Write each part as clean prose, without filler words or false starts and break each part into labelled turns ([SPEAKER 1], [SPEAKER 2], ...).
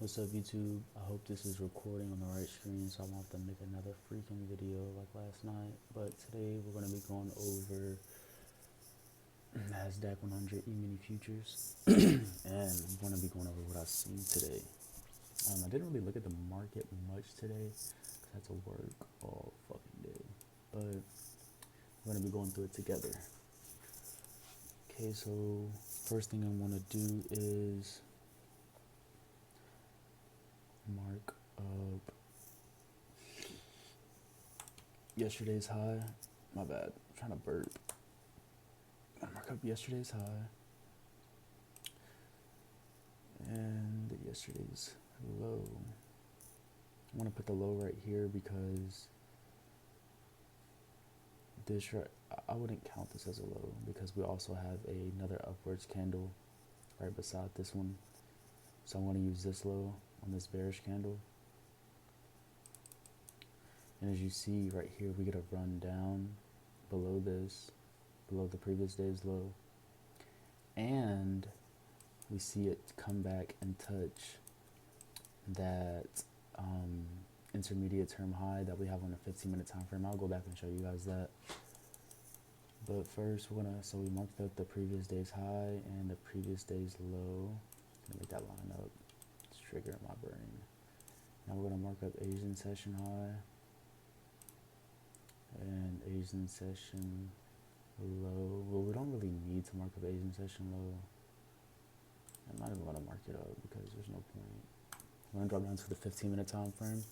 [SPEAKER 1] What's up, YouTube? I hope this is recording on the right screen so I won't have to make another freaking video like last night. But today we're going to be going over NASDAQ 100 E-mini futures and I'm going to be going over what I've seen today. I didn't really look at the market much today because I had to work all fucking day. But we're going to be going through it together. Okay, so first thing I want to do is mark up yesterday's high. My bad. I'm trying to burp. Mark up yesterday's high and yesterday's low. I want to put the low right here because this I wouldn't count this as a low because we also have another upwards candle right beside this one. So I'm going to use this low on this bearish candle. And as you see right here, we get a run down below this, below the previous day's low. And we see it come back and touch that intermediate term high that we have on a 15-minute time frame. I'll go back and show you guys that. But first, so we marked out the previous day's high and the previous day's low. Gonna make that line up. It's triggering my brain. Now we're gonna mark up Asian session high and Asian session low. Well, we don't really need to mark up Asian session low. I'm not even gonna mark it up because there's no point. I'm gonna drop down to the 15-minute time frame.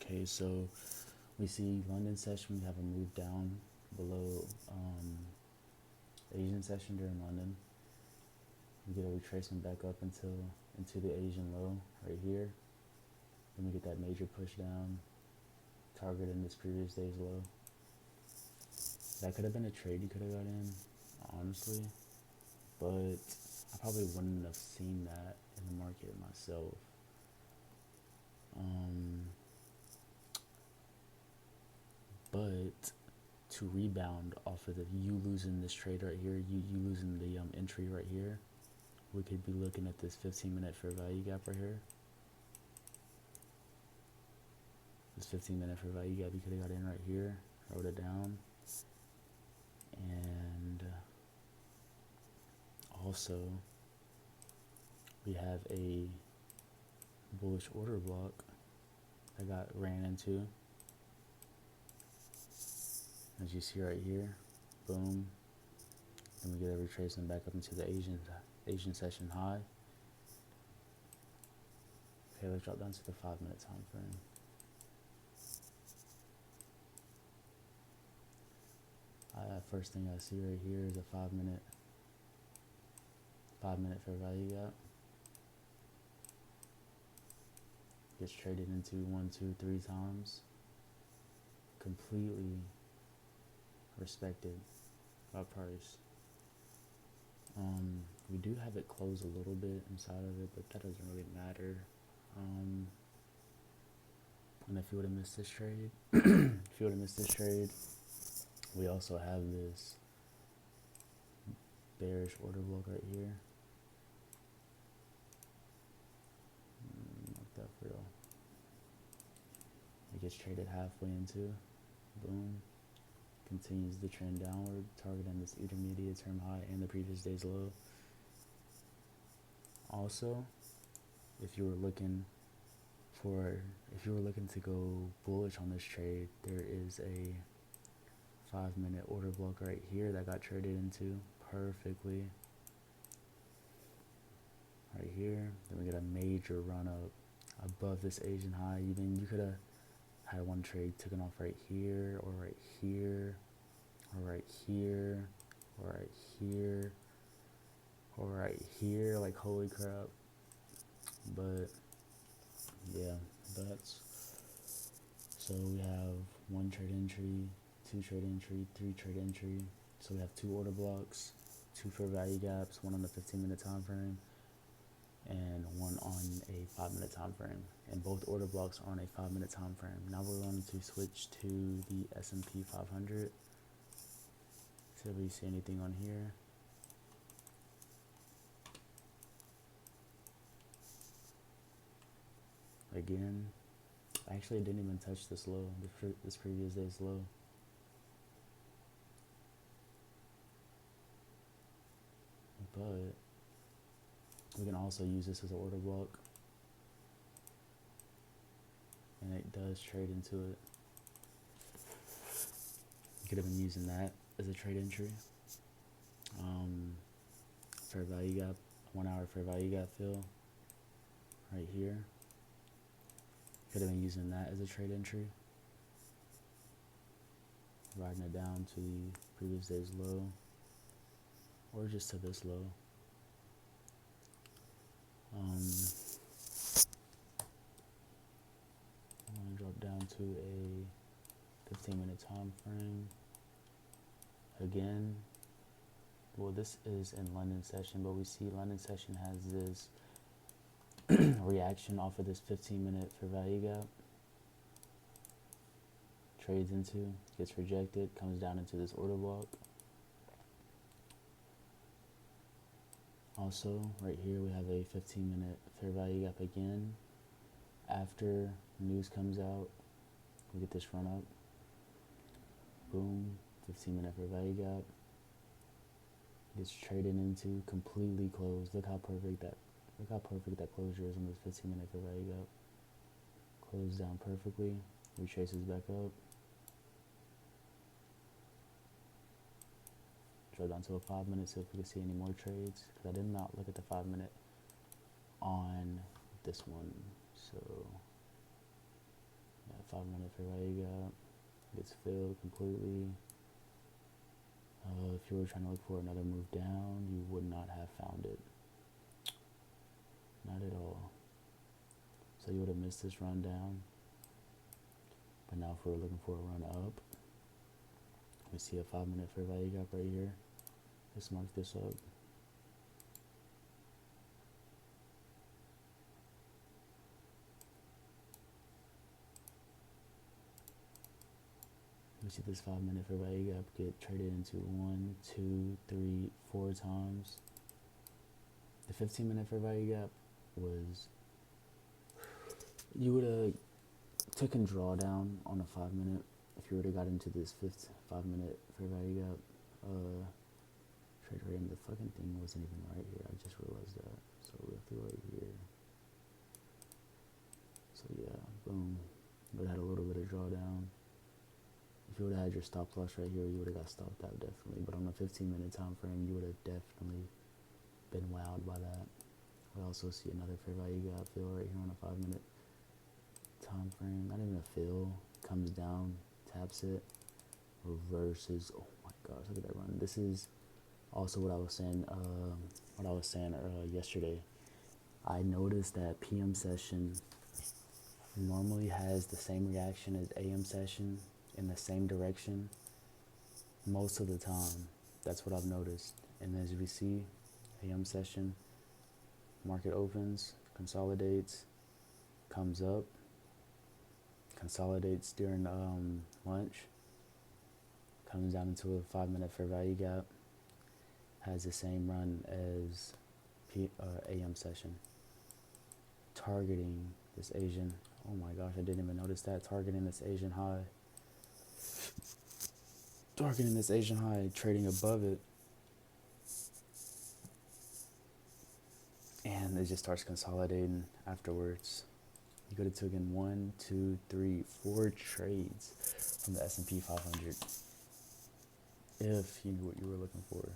[SPEAKER 1] Okay, so we see London session. We have a move down below Asian session during London. We get a retracement back up into the Asian low right here. Then we get that major push down, targeting this previous day's low. That could have been a trade you could have got in, honestly, but I probably wouldn't have seen that in the market myself. But to rebound off of you losing this trade right here, you losing the entry right here, we could be looking at this 15-minute fair value gap right here. This 15-minute fair value gap, you could have got in right here, wrote it down, and also we have a bullish order block that got ran into, as you see right here. Boom. Then we get a retracement back up into the Asian session high. Okay, let's drop down to the 5-minute time frame. First thing I see right here is a 5-minute fair value gap. Gets traded into 1, 2, 3 times. Completely respected by price. We do have it close a little bit inside of it, but that doesn't really matter. And if you would have missed this trade, we also have this bearish order block right here. Mark that for real. It gets traded halfway into. Boom. Continues the trend downward, targeting this intermediate term high and the previous day's low. Also, if you were looking to go bullish on this trade, there is a 5-minute order block right here that got traded into perfectly. Right here, then we get a major run up above this Asian high. Even you could have had one trade taken off right here, or right here, or right here, or right here, or right here. Like, holy crap. But yeah, so we have 1 trade entry, 2 trade entry, 3 trade entry. So we have 2 order blocks, 2 fair value gaps, 1 on the 15-minute time frame and 1 on a 5-minute time frame. And both order blocks are on a 5-minute time frame. Now we're going to switch to the S&P 500. See if we see anything on here. again. Actually, I didn't even touch this low, this previous day's low. But we can also use this as an order block. And it does trade into it. You could have been using that as a trade entry. Fair value gap, 1 hour fair value gap fill right here. Could have been using that as a trade entry. Riding it down to the previous day's low, or just to this low. I'm going to drop down to a 15-minute time frame. Again, well, this is in London session, but we see London session has this reaction off of this 15-minute fair value gap. Trades into, gets rejected, comes down into this order block. Also, right here we have a 15-minute fair value gap again. After news comes out, we get this run up. Boom, 15-minute fair value gap. Gets traded into, completely closed. Look how perfect that closure is on this 15-minute fair value gap. Closed down perfectly, retraces back up. Drop down to a 5-minute, see if we can see any more trades, because I did not look at the 5-minute on this one. So yeah, 5-minute fair value gap gets filled completely. If you were trying to look for another move down, you would not have found it. Not at all. So you would have missed this run down. But now if we're looking for a run up, we see a 5-minute fair value gap right here. Let's mark this up. We see this 5-minute fair value gap get traded into 1, 2, 3, 4 times. The 15-minute fair value gap was, you would have taken drawdown on a 5-minute if you would have got into this 5-minute fair value gap. Trade right in, the fucking thing wasn't even right here. I just realized that. So we have to go right here. So yeah, boom. Would have had a little bit of drawdown. If you would have had your stop loss right here, you would have got stopped out definitely. But on a 15-minute time frame, you would have definitely been wowed by that. We also see another fair value gap fill right here on a 5-minute time frame. Not even a fill. Comes down, taps it, reverses. Oh my gosh, look at that run. This is also what I was saying. Yesterday. I noticed that PM session normally has the same reaction as AM session in the same direction most of the time. That's what I've noticed. And as we see, AM session, market opens, consolidates, comes up, consolidates during lunch, comes down into a 5-minute fair value gap, has the same run as AM session, targeting this Asian. Oh my gosh, I didn't even notice that. Targeting this Asian high. Trading above it. And it just starts consolidating afterwards. You could have taken 1, 2, 3, 4 trades from the S&P 500 if you knew what you were looking for.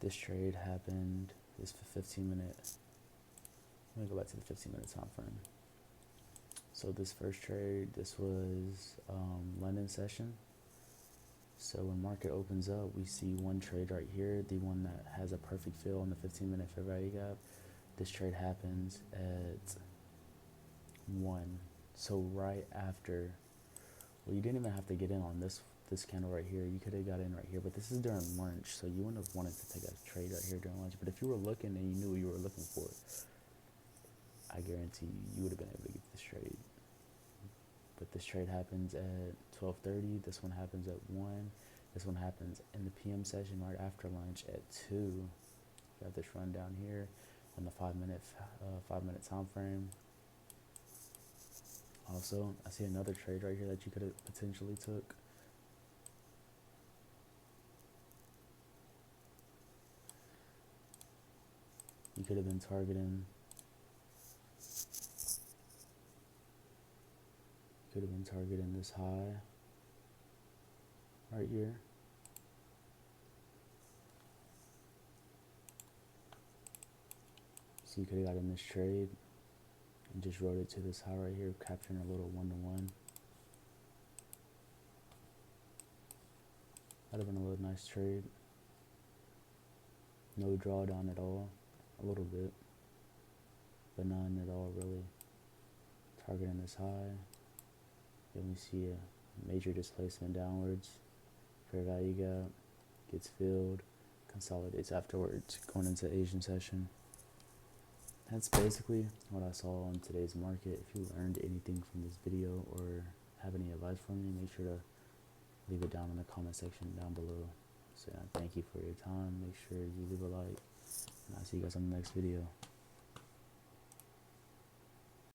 [SPEAKER 1] This trade happened, this 15-minute. Let me go back to the 15-minute time frame. So this first trade, this was London session. So when market opens up, we see one trade right here, the one that has a perfect fill on the 15-minute fair value gap. This trade happens at 1. So right after, well, you didn't even have to get in on this candle right here. You could have got in right here, but this is during lunch, so you wouldn't have wanted to take a trade right here during lunch. But if you were looking and you knew what you were looking for, I guarantee you would have been able to get this trade. But this trade happens at 12:30. This one happens at 1. This one happens in the PM session right after lunch at 2. You have this run down here on the 5-minute time frame. Also, I see another trade right here that you could have potentially took. You could have been targeting this high right here. So you could have gotten this trade and just rode it to this high right here, capturing a little one-to-one. That'd have been a little nice trade. No drawdown at all, a little bit, but none at all really. Targeting this high. Then we see a major displacement downwards. Fair value gap gets filled, consolidates afterwards, going into Asian session. That's basically what I saw on today's market. If you learned anything from this video or have any advice for me, make sure to leave it down in the comment section down below. So thank you for your time. Make sure you leave a like, and I'll see you guys on the next video.